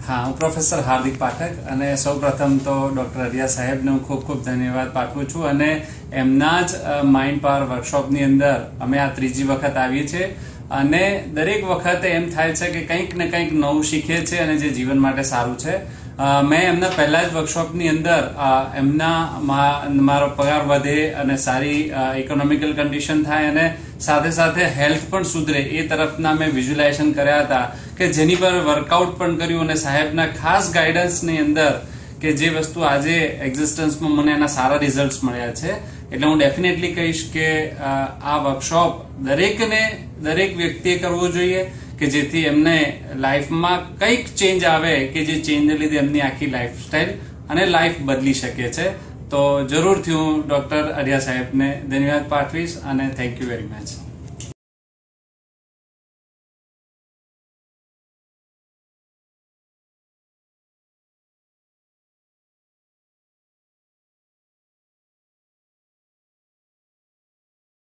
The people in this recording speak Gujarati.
હા, હું પ્રોફેસર હાર્દિક પાઠક અને સૌપ્રથમ તો ડોક્ટર અરિયા સાહેબને હું ખૂબ ખૂબ ધન્યવાદ પાઠવું છું અને એમના જ માઇન્ડ પાવર વર્કશોપની અંદર અમે આ ત્રીજી વખત આવીએ છીએ અને દરેક વખતે એમ થાય છે કે કંઈક ને કંઈક નવું શીખીએ છીએ અને જે જીવન માટે સારું છે. મેં એમના પહેલા જ વર્કશોપની અંદર મારો પગાર વધે અને સારી ઇકોનોમિકલ કન્ડિશન થાય અને સાથે સાથે હેલ્થ પણ સુધરે એ તરફના મેં વિઝ્યુલાઇઝેશન કર્યા હતા કે જેની પર વર્કઆઉટ પણ કર્યું અને સાહેબના ખાસ ગાઈડન્સની અંદર કે જે વસ્તુ આજે એક્ઝિસ્ટન્સમાં મને એના સારા રિઝલ્ટ્સ મળ્યા છે. એટલે હું ડેફિનેટલી કહીશ કે આ વર્કશોપ દરેક વ્યક્તિએ કરવું જોઈએ કે જેથી એમને લાઈફમાં કંઈક ચેન્જ આવે કે જે ચેન્જને લીધે એમની આખી લાઈફસ્ટાઈલ અને લાઈફ બદલી શકે છે. તો જરૂરથી હું ડોક્ટર અરિયા સાહેબને ધન્યવાદ પાઠવીશ અને થેન્ક યુ વેરી મચ.